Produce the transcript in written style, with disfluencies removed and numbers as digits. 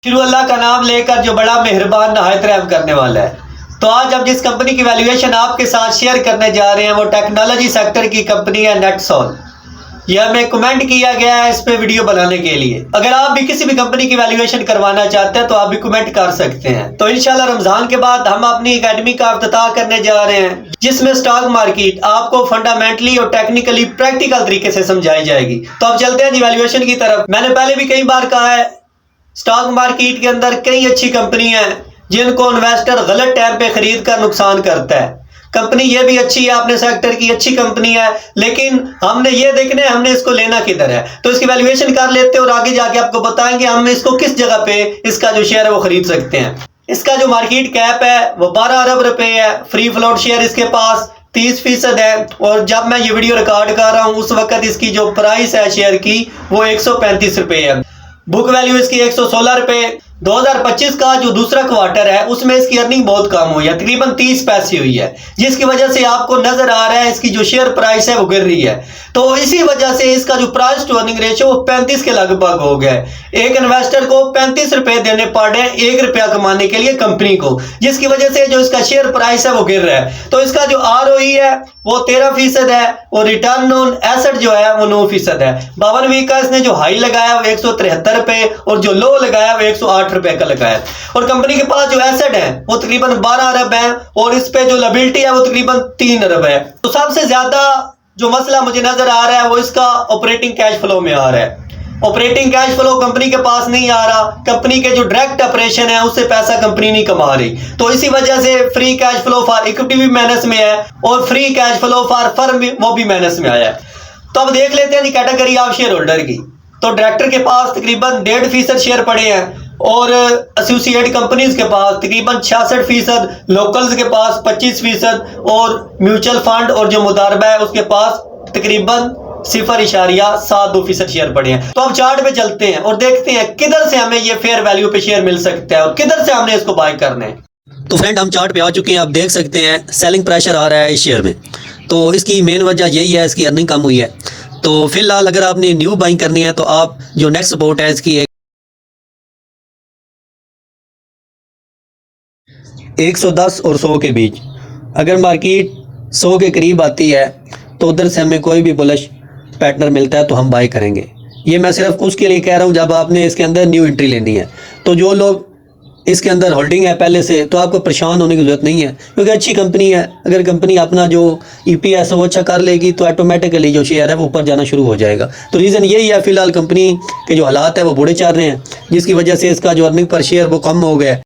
शुरू अल्लाह का नाम लेकर जो बड़ा मेहरबान नहायत रहम करने वाला है। तो आज हम जिस कंपनी की वैल्यूएशन आपके साथ शेयर करने जा रहे हैं वो टेक्नोलॉजी सेक्टर की कंपनी है नेटसोल। यह हमें कमेंट किया गया है इस पे वीडियो बनाने के लिए। अगर आप भी किसी भी कंपनी की वैल्यूएशन करवाना चाहते हैं तो आप भी कमेंट कर सकते हैं। तो इंशाल्लाह रमजान के बाद हम अपनी एकेडमी का इफ्तिताह करने जा रहे हैं जिसमें स्टॉक मार्केट आपको फंडामेंटली और टेक्निकली प्रैक्टिकल तरीके से समझाई जाएगी। तो अब चलते हैं जी वैल्यूएशन की तरफ। मैंने पहले भी कई बार कहा है स्टॉक मार्केट के अंदर कई अच्छी कंपनी है जिनको इन्वेस्टर गलत टाइम पे खरीद कर नुकसान करता है। कंपनी ये भी अच्छी है, अपने सेक्टर की अच्छी कंपनी है, लेकिन हमने ये देखना है हमने इसको लेना किधर है। तो इसकी वैल्यूएशन कर लेते हैं और आगे जाके आपको बताएंगे हम इसको किस जगह पे इसका जो शेयर है वो खरीद सकते हैं। इसका जो मार्केट कैप है वो 12 अरब रुपए है। फ्री फ्लोट शेयर इसके पास 30% है और जब मैं ये वीडियो रिकॉर्ड कर रहा हूँ उस वक्त इसकी जो प्राइस है शेयर की वो 135 रुपए है। बुक वैल्यू इसकी 116 रुपए। 2025 का जो दूसरा क्वार्टर है उसमें इसकी अर्निंग बहुत कम हुई है, तकरीबन 30 पैसे हुई है, जिसकी वजह से आपको नजर आ रहा है इसकी जो शेयर प्राइस है वो गिर रही है। तो इसी वजह से इसका जो प्राइस टू अर्निंग रेशियो 35 के लगभग हो गया है। एक इन्वेस्टर को 35 रुपए देने पड़ रहे हैं 1 रुपया कमाने के लिए कंपनी को, जिसकी वजह से जो इसका शेयर प्राइस है वो गिर रहा है। तो इसका जो ROE है वो 13% है और रिटर्न ऑन एसेट जो है वो 9% है। 52 वीक का इसने जो हाई लगाया वो 173 रुपए और जो लो लगाया वो 108 रुपए का लगाया। और कंपनी के पास जो एसेट है वो तकरीबन 12 अरब है और इस पे जो लायबिलिटी है वो तकरीबन 3 अरब है। तो सबसे ज्यादा जो मसला मुझे नजर आ रहा है वो इसका ऑपरेटिंग कैश फ्लो में आ रहा है। ऑपरेटिंग कैश फ्लो कंपनी के पास नहीं आ रहा, कंपनी के जो डायरेक्ट ऑपरेशन है उससे पैसा कंपनी नहीं कमा रही। तो इसी वजह से free cash flow for equity भी माइनस में है और free cash flow for firm वो भी माइनस में आया है। तो अब देख लेते हैं जी कैटेगरी ऑफ शेयर होल्डर की। तो डायरेक्टर के पास तकरीबन 1.5% शेयर पड़े हैं और एसोसिएट कंपनीज के पास तकरीबन 66%, लोकल्स के पास 25% और म्यूचुअल फंड और जो मुदारबा है उसके पास तकरीबन 0.72% शेयर पड़े हैं। तो अब चार्ट पे चलते हैं और देखते हैं किधर से हमें ये फेयर वैल्यू पे शेयर मिल सकता है और किधर से हमने इसको बाय करना है। तो फ्रेंड हम चार्ट पे आ चुके हैं, आप देख सकते हैं सेलिंग प्रेशर आ रहा है इस शेयर में। तो इसकी मेन वजह यही है, इसकी अर्निंग कम हुई है। तो फिलहाल अगर आपने न्यू बाइंग करनी है तो आप जो नेक्स्ट सपोर्ट है इसकी 110 और 100 के बीच। अगर मार्केट 100 के करीब आती है तो उधर से हमें कोई भी बुलिश पैटर्न मिलता है तो हम बाय करेंगे। ये मैं सिर्फ उसके लिए कह रहा हूँ जब आपने इसके अंदर न्यू एंट्री लेनी है। तो जो लोग इसके अंदर होल्डिंग है पहले से तो आपको परेशान होने की जरूरत नहीं है, क्योंकि अच्छी कंपनी है। अगर कंपनी अपना जो EPS वो अच्छा कर लेगी तो ऑटोमेटिकली जो शेयर है वो ऊपर जाना शुरू हो जाएगा। तो रीज़न यही है, फिलहाल कंपनी के जो हालात है वो बुरे चल रहे हैं जिसकी वजह से इसका जो अर्निंग पर शेयर वो कम हो गया है।